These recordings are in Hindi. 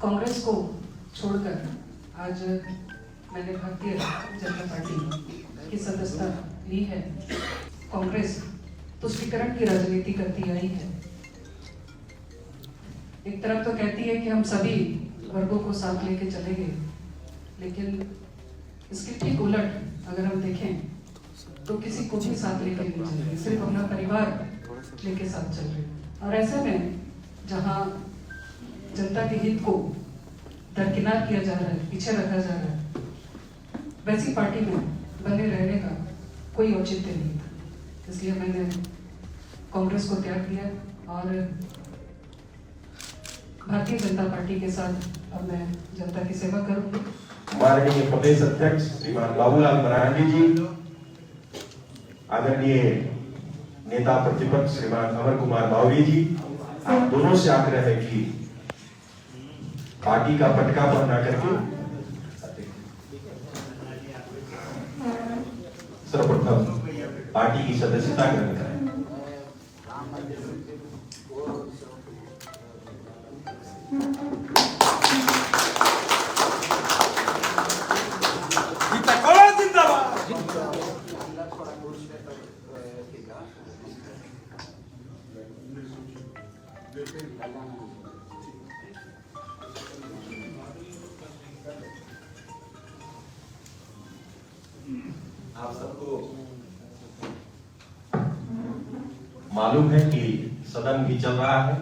कांग्रेस को छोड़कर आज मैंने भारतीय जनता पार्टी की सदस्यता ली है। कांग्रेस तुष्टीकरण की राजनीति करती आई है। एक तरफ तो कहती है कि हम सभी वर्गों को साथ लेके चलेंगे, लेकिन इसके ठीक उलट अगर हम देखें तो किसी को भी साथ लेके नहीं चल रहे, सिर्फ अपना परिवार लेके साथ चल रहे। और ऐसे में जहां जनता के हित को दरकिनार किया जा रहा है, पीछे रखा जा रहा है, वैसी पार्टी में बने रहने का कोई औचित्य नहीं था। इसलिए मैंने कांग्रेस को त्याग दिया और भारतीय जनता पार्टी के साथ अब मैं जनता की सेवा करूंगी। माननीय प्रदेश अध्यक्ष श्रीमान बाबूलाल मरांडी जी, आदरणीय नेता प्रतिपक्ष श्रीमान अमर कुमार बावरी जी, आप दोनों से आग्रह है कि पार्टी का पटका बंद न करके सर्वप्रथम पार्टी की सदस्यता ग्रहण करें। आप सबको मालूम है कि सदन भी चल रहा है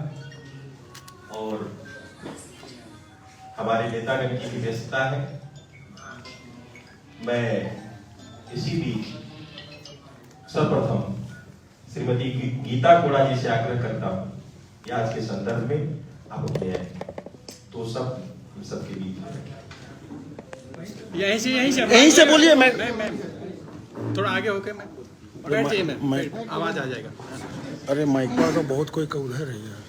और हमारे नेतागण की भी व्यस्तता है। मैं इसी बीच सर्वप्रथम श्रीमती गीता कोड़ा जी से आग्रह करता हूं कि आज के संदर्भ में आप अपने तो सब हम सबके बीच यहीं से बोलिए। मैं थोड़ा आगे होके मैं बैठ जाइए, मैं आवाज आ जाएगा। अरे माइक पर तो बहुत कोई उधर है यार।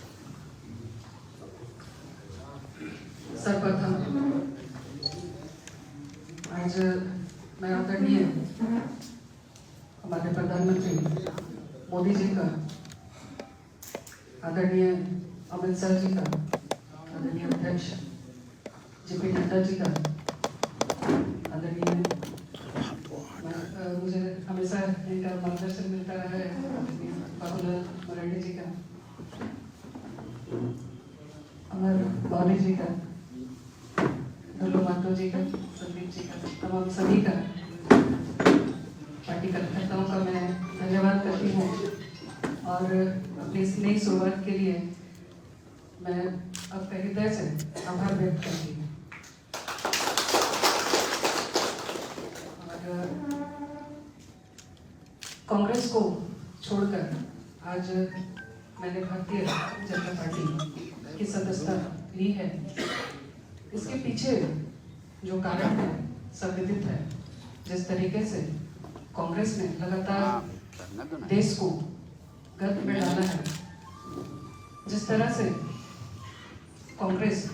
सर्वप्रथम आज मैं आदरणीय हमारे प्रधानमंत्री मोदी जी का, आदरणीय अमित शाह जी का, आदरणीय अध्यक्ष जेपी नड्डा जी का, आदरणीय मुझे हमेशा इनका मार्गदर्शन मिलता रहा है बाबूलाल मरांडी जी का, अमर बावरी जी का, ढोलो मातो जी का, संदीप जी का, तमाम सभी का, पार्टी कार्यकर्ताओं का मैं धन्यवाद करती हूँ। और अपनी इस नई शुरुआत के लिए मैं आपका हृदय से आभार व्यक्त करती हूँ। कांग्रेस को छोड़कर आज मैंने भारतीय जनता पार्टी की सदस्यता ली है। इसके पीछे जो कारण है सब विदित है। जिस तरीके से कांग्रेस ने लगातार देश को गर्त में डाला है, जिस तरह से कांग्रेस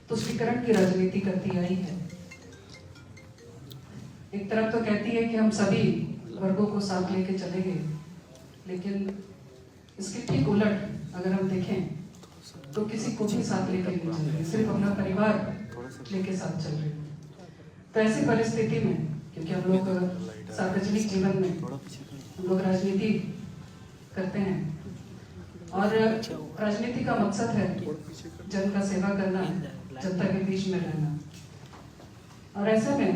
तुष्टीकरण की राजनीति करती आई है। एक तरफ तो कहती है कि हम सभी वर्गों को साथ लेके चलेंगे, लेकिन इसके ठीक उलट अगर हम देखें तो किसी को भी साथ लेके नहीं चल रहे, सिर्फ अपना परिवार लेके साथ चल रहे। तो ऐसी परिस्थिति में, क्योंकि हम लोग सार्वजनिक जीवन में हम लोग राजनीति करते हैं और राजनीति का मकसद है जन का सेवा करना, जनता के बीच में रहना। और ऐसे में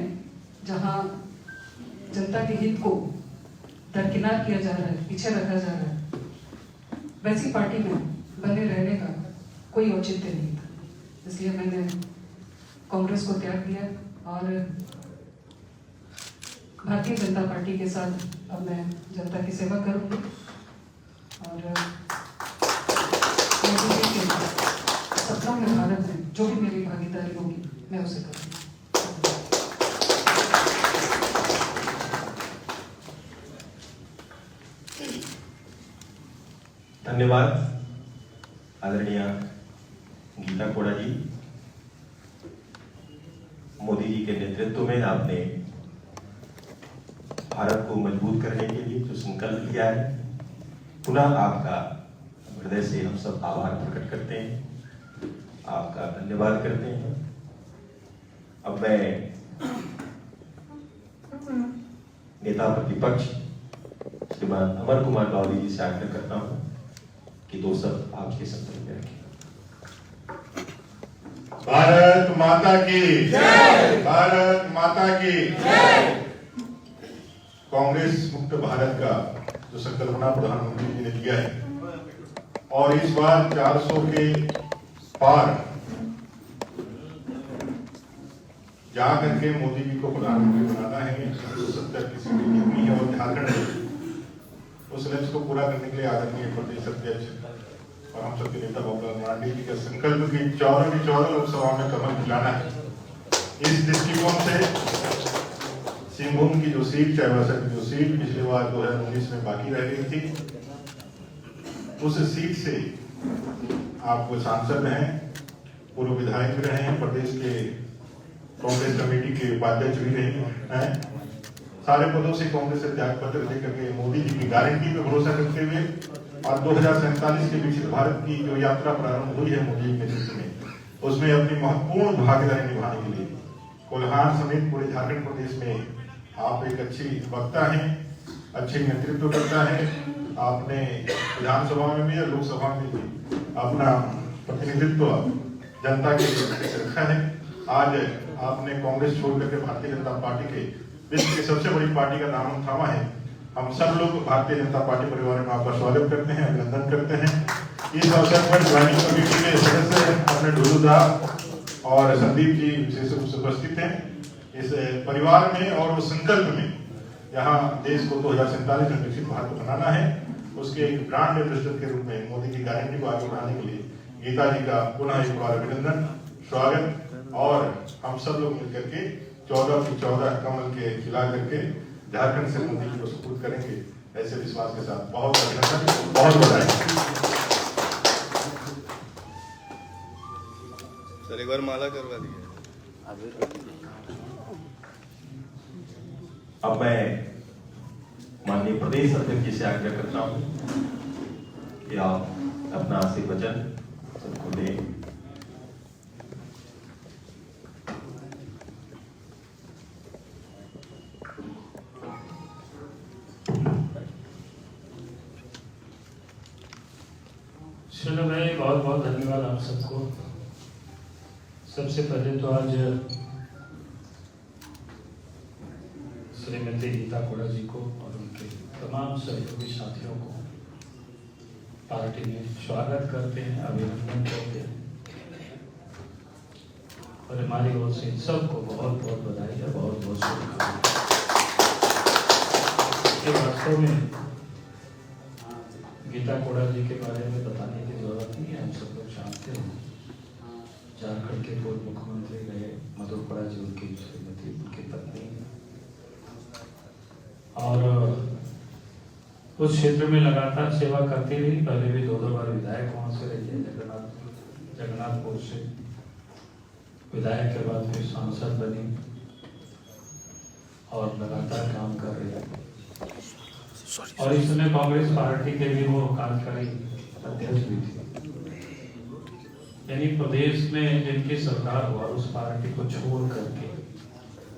जहां जनता के हित को दरकिनार किया जा रहा है, पीछे रखा जा रहा है, वैसी पार्टी में बने रहने का कोई औचित्य नहीं था। इसलिए मैंने कांग्रेस को त्याग दिया और भारतीय जनता पार्टी के साथ अब मैं जनता की सेवा करूंगी और मोदी जी के सपनों के भारत में जो भी मेरी भागीदारी होगी मैं उसे करूंगी। धन्यवाद आदरणीय गीता कोड़ा जी। मोदी जी के नेतृत्व में आपने भारत को मजबूत करने के लिए जो संकल्प लिया है, पुनः आपका हृदय से हम सब आभार प्रकट करते हैं। आपका धन्यवाद करते हैं। अब मैं नेता प्रतिपक्ष श्रीमान अमर कुमार लावली जी से आग्रह करता हूं कि दो शब्द आपके संदर्भ में रखें। भारत माता की जय। भारत माता की जय। कांग्रेस मुक्त भारत का जो संकल्पना प्रधानमंत्री जी ने दिया है और इस बार 400 के पार जा करके मोदी जी को प्रधानमंत्री बनाना है। 170 की सीटें जीतनी है और झारखंड उस लक्ष्य को पूरा करने के लिए आदरणीय प्रदेश अध्यक्ष और हम सबके नेता बाबूलाल मरांडी जी का संकल्प की 14 लोकसभा में कमल खिलाना है। इस दृष्टिकोण से सिंहभूम की जो सीट 62 की जो सीट पिछले बार 2019 में बाकी रह गई थी, उस सीट से आप सांसद हैं, पूर्व विधायक भी रहे हैं, प्रदेश के कांग्रेस कमेटी के उपाध्यक्ष भी रहे हैं। सारे पदों से कांग्रेस से त्याग पत्र लेकर के मोदी जी की गारंटी पे भरोसा करते हुए और 2047 के विकसित भारत की जो यात्रा प्रारंभ हुई है मोदी जी के नेतृत्व में, उसमें अपनी महत्वपूर्ण भागीदारी निभाने के लिए कोल्हान समेत पूरे झारखंड प्रदेश में आप एक अच्छी वक्ता हैं, अच्छे नेतृत्व करता है। आपने विधानसभा में भी और लोकसभा में भी अपना प्रतिनिधित्व जनता के लिए रखा है। आज आपने कांग्रेस छोड़ करके भारतीय जनता पार्टी के विश्व की सबसे बड़ी पार्टी का नाम थामा है। हम सब लोग भारतीय जनता पार्टी परिवार में आपका स्वागत करते हैं, अभिनंदन करते हैं। इस अवसर पर ज्वाइनिंग कमेटी के सदस्य अपने ढोलूदा और संदीप जी विशेष रूप से उपस्थित हैं। इस परिवार में और उस संकल्प में यहाँ देश को 2047 में विकसित भारत बनाना है, उसके एक ब्रांड एम्बेसडर के रूप में मोदी की गारंटी को आगे बढ़ाने के लिए गीता जी का पुनः एक बार अभिनंदन, स्वागत और हम सब लोग मिलकर के 14 की 14 कमल के खिला करके झारखंड से मोदी जी को सपोर्ट करेंगे, ऐसे विश्वास के साथ बहुत अभिनंदन, बहुत बधाई। सर एक बार माला करवा दीजिए। अब मैं माननीय प्रदेश अध्यक्ष जी से आग्रह करता हूं कि आप अपना आशीर्वचन सबको दें। चलो भाई, बहुत बहुत धन्यवाद आप सबको। सबसे पहले तो आज श्रीमती गीता कोड़ा जी को और उनके तमाम सहयोगी साथियों को पार्टी में स्वागत करते हैं, अभिनंदन करते हैं और हमारी ओर से सबको बहुत बहुत बधाई है, बहुत बहुत शुभकामनाएं। वास्तव में गीता कोड़ा जी के बारे में बताने की जरूरत नहीं है, हम सब लोग जानते हैं। झारखंड के पूर्व मुख्यमंत्री रहे मधु कोड़ा जी, उनकी श्रीमती, उनकी पत्नी, और उस क्षेत्र में लगातार सेवा करती रही। पहले भी 2 बार विधायक वहां से रही है, जगन्नाथपुर से विधायक के बाद फिर सांसद बनी और लगातार काम कर रही है। और इस समय कांग्रेस पार्टी के भी वो कार्यकारी अध्यक्ष भी थे। यानी प्रदेश में जिनकी सरकार हुआ उस पार्टी को छोड़ करके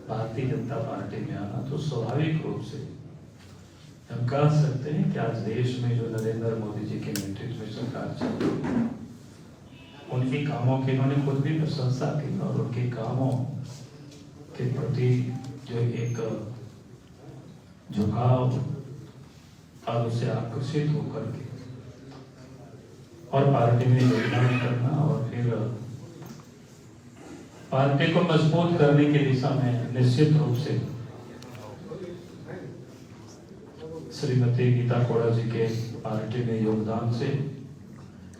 भारतीय जनता पार्टी में आना, तो स्वाभाविक रूप से हम कह सकते हैं कि आज देश में जो नरेंद्र मोदी जी के नेतृत्व में सरकार चल रही है, उनके कामों की इन्होंने खुद भी प्रशंसा की और उनके कामों के प्रति जो एक झुकाव और उससे आकर्षित होकर के और पार्टी में योगदान करना और फिर पार्टी को मजबूत करने की दिशा में निश्चित रूप से श्रीमती गीता कोड़ा जी के पार्टी में योगदान से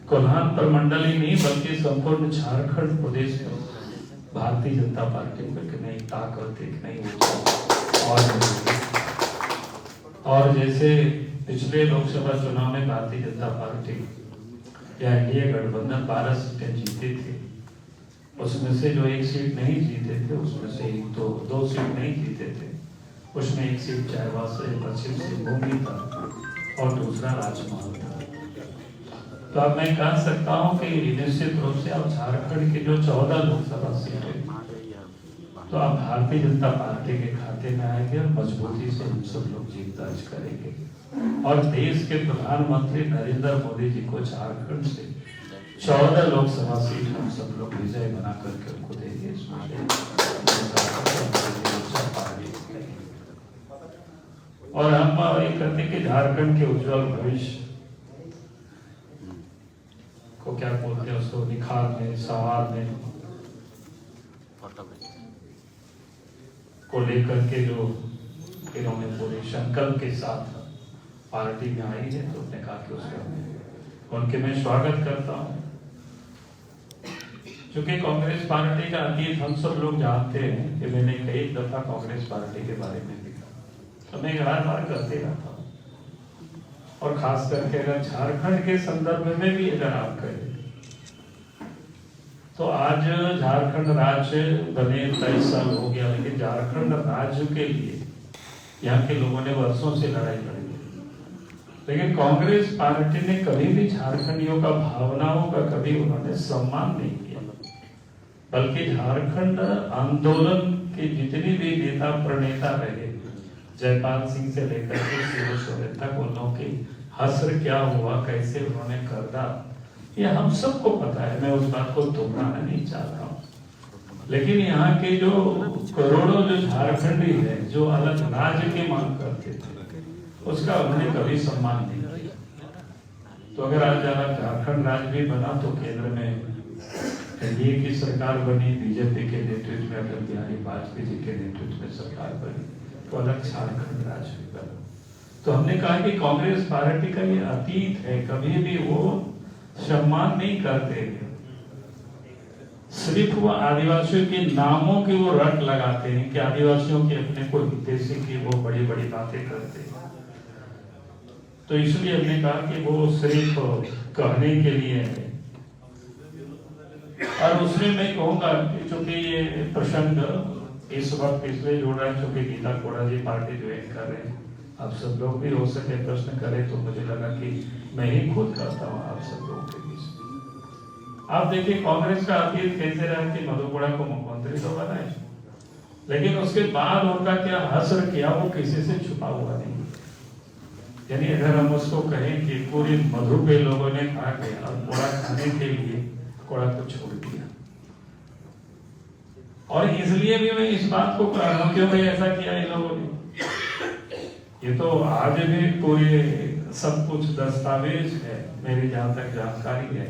कोल्हान प्रमंडल ही नहीं बल्कि संपूर्ण झारखंड प्रदेश में भारतीय जनता पार्टी को एक नई ताकत, एक नई ऊर्जा और जैसे पिछले लोकसभा चुनाव में भारतीय जनता पार्टी या एनडीए गठबंधन 12 सीटें जीते थे, उसमें से जो 1 सीट नहीं जीते थे उसमें से 2 सीट नहीं जीते थे, उसमें 1 सीट चाईबासा पश्चिम सिंहभूम था और दूसरा राजमहल था। तो अब मैं कह सकता हूं कि निश्चित रूप से अब झारखंड की जो 14 लोकसभा सीटें तो अब भारतीय जनता पार्टी के खाते में आएंगे और मजबूती से हम सब लोग जीत दर्ज करेंगे और देश के प्रधानमंत्री नरेंद्र मोदी जी को झारखंड से 14 लोकसभा सीट हम सब लोग विजय बना करके उनको देंगे। और हम ये कहते हैं कि झारखंड के उज्जवल भविष्य को क्या बोलते हैं उसको निखारने संवारने को लेकर के जो इन्होंने पूरे संकल्प के साथ पार्टी में आई है तो उन्होंने कहा कि उसका उनके मैं स्वागत करता हूं। क्योंकि कांग्रेस पार्टी का अतीत हम सब लोग जानते हैं कि मैंने कई दफा कांग्रेस पार्टी के बारे में लिखा तो मैं हर बार करते रहता हूँ और खास करके अगर झारखंड के संदर्भ में भी अगर आप कहें तो आज झारखंड राज्य बने 23 साल हो गया, लेकिन झारखंड राज्य के लिए यहाँ के लोगों ने वर्षों से लड़ाई लड़ी, लेकिन कांग्रेस पार्टी ने कभी भी झारखंडियों का भावनाओं का कभी उन्होंने सम्मान नहीं किया, बल्कि झारखंड आंदोलन के जितने भी नेता प्रणेता रहे, जयपाल सिंह से लेकर के शिव सोरेन तक, उन लोगों की हश्र क्या हुआ, कैसे उन्होंने करदा, ये हम सबको पता है। मैं उस बात को दोहराना नहीं चाहता हूँ, लेकिन यहाँ के जो करोड़ों जो झारखंडी है जो अलग राज्य की मांग करते थे उसका उन्होंने कभी सम्मान नहीं किया। तो अगर आज झारखंड राज्य भी बना तो केंद्र में एनडीए की सरकार बनी, बीजेपी के नेतृत्व में अटल बिहारी वाजपेयी जी के नेतृत्व में सरकार बनी, तो अलग झारखंड राज्य भी बना। तो हमने कहा कि कांग्रेस पार्टी का ये अतीत है, कभी भी वो सम्मान नहीं करते, सिर्फ वो आदिवासियों के नामों की वो रट लगाते हैं कि आदिवासियों के अपने को हितैषी की वो बड़ी बड़ी बातें करते हैं। तो इसलिए हमने कहा कि वो सिर्फ कहने के लिए है। और उसमें मैं कहूंगा कि चूंकि ये प्रसंग इस वक्त इसलिए जोड़ रहा है चूंकि गीता कोड़ा जी पार्टी ज्वाइन कर रहे हैं, आप सब लोग भी हो सके प्रश्न करें तो मुझे लगा कि मैं ही खुद करता हूँ आप सब लोगों के बीच। आप देखिए कांग्रेस का अतीत कैसे रहा कि मधुपुरा को मुख्यमंत्री तो बनाए, लेकिन उसके बाद उनका क्या हश्र किया वो किसी से छुपा हुआ नहीं। यानी अगर हम उसको कहें कि पूरी मधु पे लोगों ने खा के और कोड़ा खाने के लिए कोड़ा को छोड़ दिया, और इसलिए भी मैं इस बात को कह रहा हूँ क्यों भाई ऐसा किया इन लोगों ने। ये तो आज भी पूरे सब कुछ दस्तावेज है, मेरी जहां तक जानकारी है।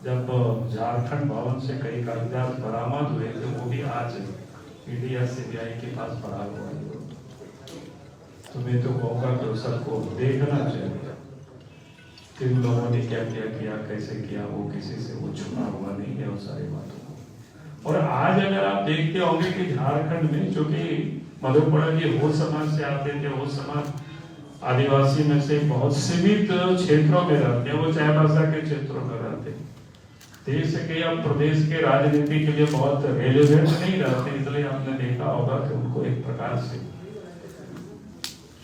जब झारखंड भवन से कई कागजात बरामद हुए थे वो भी आज मीडिया सीबीआई के पास पड़ा हुआ है। तो मैं तो कहूँगा कि सबको देखना चाहिए किन लोगों ने क्या क्या किया, कैसे किया, वो किसी से वो छुपा हुआ नहीं है वो सारी बातों को। और आज अगर आप देखते होंगे कि झारखंड में जो कि मधुपुरा जी हो समाज से आते थे, वो समाज आदिवासी में से बहुत सीमित क्षेत्रों में रहते हैं, वो चायबासा के क्षेत्रों में रहते हैं, देश के या प्रदेश के राजनीति के लिए बहुत रेलेवेंट नहीं रहते, इसलिए हमने देखा होगा कि उनको एक प्रकार से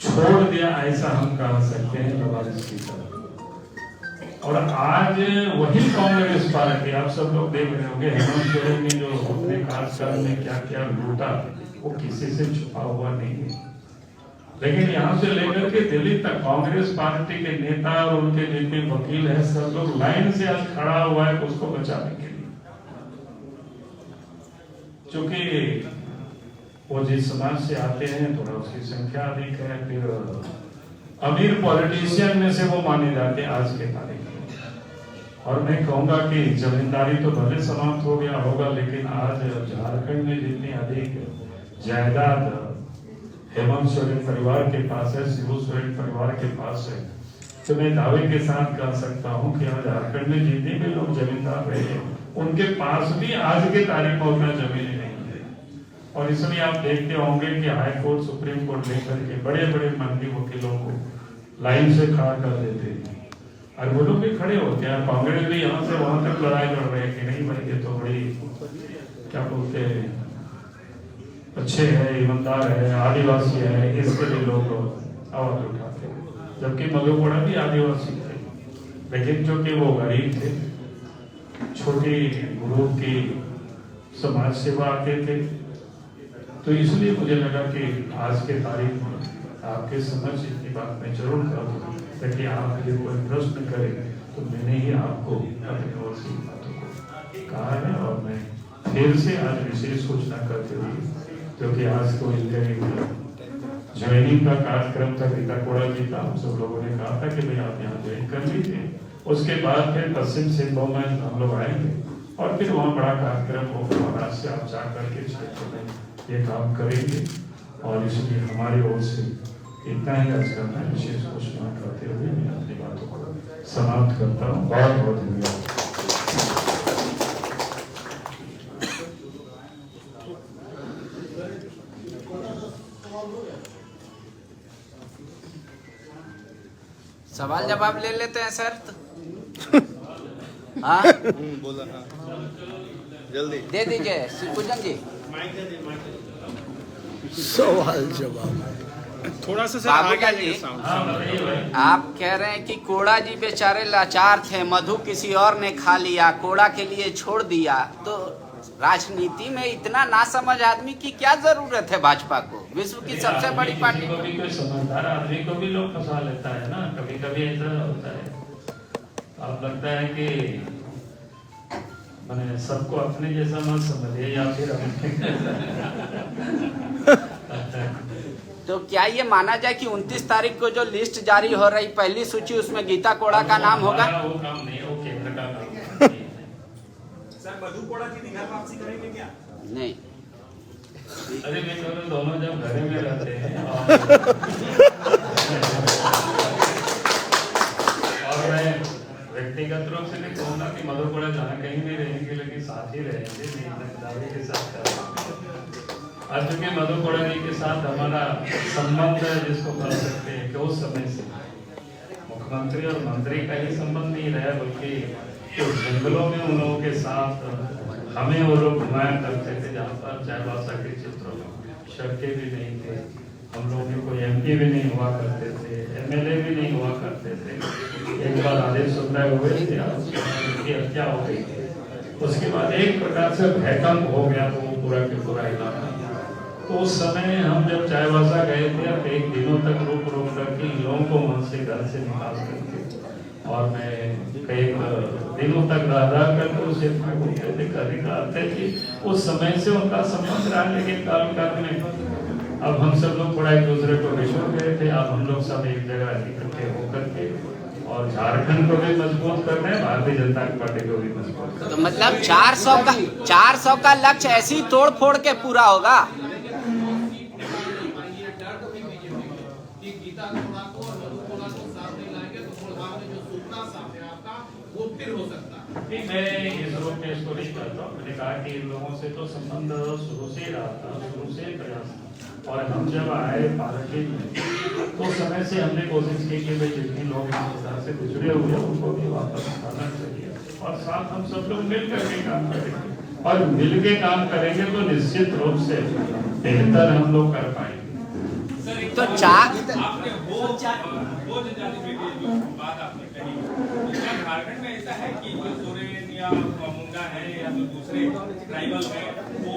छोड़ दिया, ऐसा हम कह सकते हैं लवारिस की तरह। और आज वही कांग्रेस पार्टी आप सब लोग देख रहे होंगे, हेमंत सोरेन ने जो अपने कार्यकाल में क्या क्या लूटा वो किसी से छुपा हुआ नहीं है। लेकिन यहाँ से लेकर के दिल्ली तक कांग्रेस पार्टी के नेता और उनके जितने वकील हैं सब लोग लाइन से आज खड़ा हुआ है उसको बचाने के लिए, क्योंकि वो जिस समाज से आते हैं थोड़ा उसकी संख्या अधिक है, फिर अमीर पॉलिटिशियन में से वो माने जाते हैं आज के तारीख में। और मैं कहूंगा कि जमींदारी तो भले समाप्त हो गया होगा, लेकिन आज झारखंड में जितनी अधिक जायदाद हेमंत सोरेन परिवार के पास है, शिबू सोरेन परिवार के पास है, तो मैं दावे के साथ कह सकता हूं कि आज झारखंड में जितने भी लोग जमींदार रहे हैं उनके पास भी आज के तारीख में उतना जमीन नहीं है। और इसलिए आप देखते होंगे कि हाई कोर्ट सुप्रीम कोर्ट लेकर के बड़े बड़े मंत्री वकीलों को लाइन से खड़ा कर देते हैं, और वो लोग भी खड़े होते हैं। कांग्रेस भी यहाँ से वहां तक लड़ाई लड़ रहे हैं कि नहीं भाई ये तो बड़ी क्या बोलते हैं अच्छे है, ईमानदार है, आदिवासी है, इसके लिए लोग आवाज उठाते हैं, जबकि मधुपुरा भी आदिवासी थे। लेकिन चूंकि वो गरीब थे, छोटे ग्रुप की समाज सेवा आते थे, तो इसलिए मुझे लगा कि आज के तारीख में आपके समझ की बात मैं जरूर करूँ, ताकि आप यदि कोई प्रश्न करें तो मैंने ही आपको अपनी ओर से बातों को कहा है। और मैं फिर से आज विशेष सूचना करते हुए, क्योंकि आज तो इनके ज्वाइनिंग का कार्यक्रम था, गीता कोड़ा जी का, हम सब लोगों ने कहा था कि भाई आप यहाँ ज्वाइन कर लीजिए, उसके बाद फिर पश्चिम सिंहभूम में हम लोग आएंगे और फिर वहाँ बड़ा कार्यक्रम होगा, वहाँ से आप जाकर के क्षेत्र में ये काम करेंगे। और इसलिए हमारी ओर से इतना ही आज करना विशेष घोषणा करते हुए मैं अपनी बातों को समाप्त करता हूँ। बहुत बहुत धन्यवाद। सवाल जवाब ले लेते हैं सर। हाँ बोला हाँ जल्दी दे दीजिए शिवपूजन जी। सवाल जवाब थोड़ा सा सर बाबूलाल आगे जी, साउंड। आप कह रहे हैं कि कोड़ा जी बेचारे लाचार थे, मधु किसी और ने खा लिया, कोड़ा के लिए छोड़ दिया। तो राजनीति में इतना नासमझ आदमी की क्या जरूरत है भाजपा को? विश्व की सबसे बड़ी पार्टी। को भी कोई समझदार आदमी को भी लोग फंसा लेता है ना, कभी कभी ऐसा होता है। आप लगता है कि मैंने सबको अपने जैसा मत समझिए या फिर तो क्या ये माना जाए कि 29 तारीख को जो लिस्ट जारी हो रही पहली सूची, उसमें गीता कोड़ा का नाम होगा? वो काम नहीं, वो केंद्र का काम है। सर मधु कोड़ा की बिहार वापसी करेंगे क्या? नहीं। अरे मैं दोनों जब घर में रहते हैं और मैं व्यक्तिगत रूप से नहीं कहूँगा कि मधु कोड़ा जहाँ कहीं भी रहेंगे, लेकिन साथ ही रहेंगे, जिम्मेदारी के साथ करेंगे। आज चूंकि मधु कोड़ा जी के साथ हमारा संबंध है, जिसको कह सकते हैं कि उस समय से मुख्यमंत्री और मंत्री का ही संबंध नहीं रहा, बल्कि जंगलों में उन लोगों के साथ हमें वो लोग घुमाया करते थे, जहाँ पर चाईबासा के क्षेत्रों में सड़कें भी नहीं थे, हम लोगों के कोई MP भी नहीं हुआ करते थे, MLA भी नहीं हुआ करते थे। एक बार आदेश सुनवाई हुए थे, उनकी हत्या हो गई थी। उसके बाद एक प्रकार से भयकंप हो गया वो पूरा के पूरा इलाका। तो उस समय हम जब चाईबासा गए थे, कई दिनों तक रुक करके लोगों को वहां से घर से निकाल करके, और मैं कई दिनों तक रह करके उसे दिखाते थे। उस समय से उनका संबंध रहा, लेकिन काल में अब हम सब लोग थोड़ा एक दूसरे को विश्व गए थे। अब हम लोग सब एक जगह इकट्ठे होकर के और झारखंड को भी मजबूत कर रहे हैं, भारतीय जनता पार्टी को भी मजबूत कर रहे हैं। तो मतलब 400 का लक्ष्य ऐसे ही तोड़ फोड़ के पूरा होगा। मैं इस रूप में इसको नहीं करता हूँ। मैंने कहा कि इन लोगों से तो संबंध शुरू से ही रहा था, शुरू से प्रयास था। और हम जब आए पार्टी में तो समय से हमने कोशिश की कि भाई जितने लोग से गुजरे हुए उनको भी वापस आना चाहिए, और साथ हम सब लोग मिल करके काम करेंगे, और मिल के काम करेंगे तो निश्चित रूप से बेहतर हम लोग कर पाएंगे। तो आपने वो जनजाति बात आपने कही, क्या झारखंड में ऐसा है कि जो सोरेन या मुंडा है या जो दूसरे ट्राइबल है वो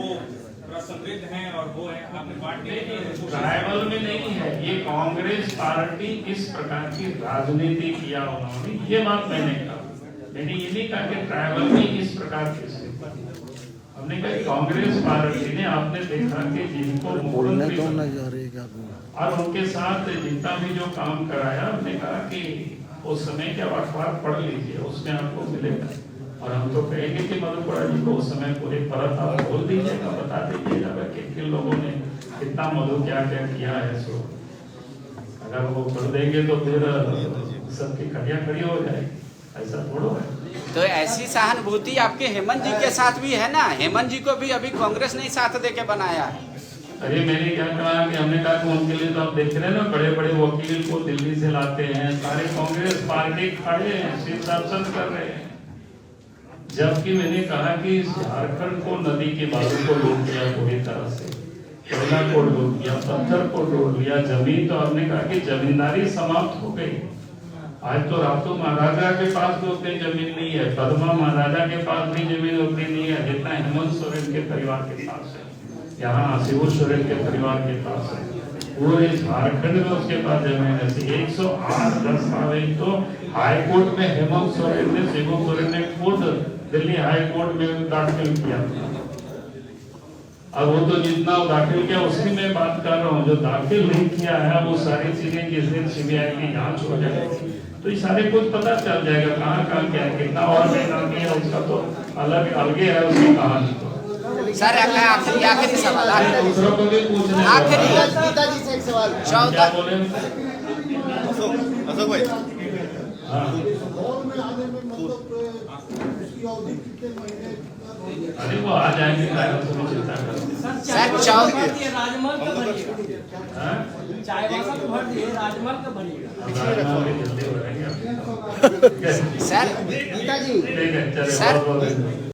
समृद्ध हैं और वो है आपने पार्टी ट्राइबल में नहीं है, ये कांग्रेस पार्टी इस प्रकार की राजनीति किया उन्होंने, ये बात मैंने कहा। मैंने ये नहीं कहा कि ट्राइबल में इस प्रकार की स्थिति, हमने कहा कि कांग्रेस पार्टी ने आपने देखा कि जिनको मुख्यमंत्री और उनके साथ जितना भी जो काम कराया, हमने कहा कि उस समय क्या अखबार पढ़ लीजिए, उसमें आपको मिलेगा। और हम तो कहेंगे कि मधु कोड़ा जी को उस समय पूरे परत आप बोल दीजिएगा, बता दीजिएगा कि किन लोगों ने कितना मधु क्या क्या किया है। सो अगर वो कर देंगे तो फिर सबकी खड़िया खड़ी हो जाएगी, ऐसा थोड़ा है। तो ऐसी सहानुभूति आपके हेमंत जी के साथ भी है ना? हेमंत जी को भी अभी कांग्रेस ने साथ देके बनाया है। अरे मैंने क्या कहा कि हमने कहा कि उनके लिए तो आप देख रहे हैं ना, बड़े बड़े वकील को दिल्ली से लाते हैं, सारे कांग्रेस पार्टी खड़े हैं, शीर्षासन कर रहे हैं। जबकि मैंने कहा कि झारखंड को नदी के बालू को लूट लिया पूरी तरह से, कोयला को लूट लिया, पत्थर को लूट लिया, जमीन, तो हमने कहा कि जमींदारी समाप्त हो गई। आज तो रातों महाराजा के पास भी उतनी जमीन नहीं है, पद्मा महाराजा के पास भी जमीन उतनी नहीं है जितना हेमंत सोरेन के परिवार के पास है, यहाँ शिबू सोरेन के परिवार के पास है। पूरे झारखंड में उसके पास जमीन है। 108 दस्तावेज तो हाई कोर्ट में हेमंत सोरेन ने, शिबू सोरेन ने खुद दिल्ली हाई कोर्ट में दाखिल किया था। अब वो तो जितना दाखिल किया उसकी मैं बात कर रहा हूँ, जो दाखिल नहीं किया है वो सारी चीजें जिस दिन सीबीआई की जांच हो जाएगी तो ये सारे कुछ पता चल जाएगा कहाँ कहाँ क्या है, कितना और बेनामी है उसका तो अलगे है उसकी कहानी। तो सर आखिरी सवाल, दूसरों को भी पूछने आखिरी पिताजी से एक सवाल। क्या 14 बोले? अशोक भाई हाँ। अरे वो आ जाएंगे, उसमें चिंता कर। सर 14 राजमहल का बनेगा, चायवासा को भर दिए, राजमहल का बनेगा। जल्दी हो जाएंगे सर पिताजी ठीक है, चलिए सर बहुत बहुत धन्यवाद।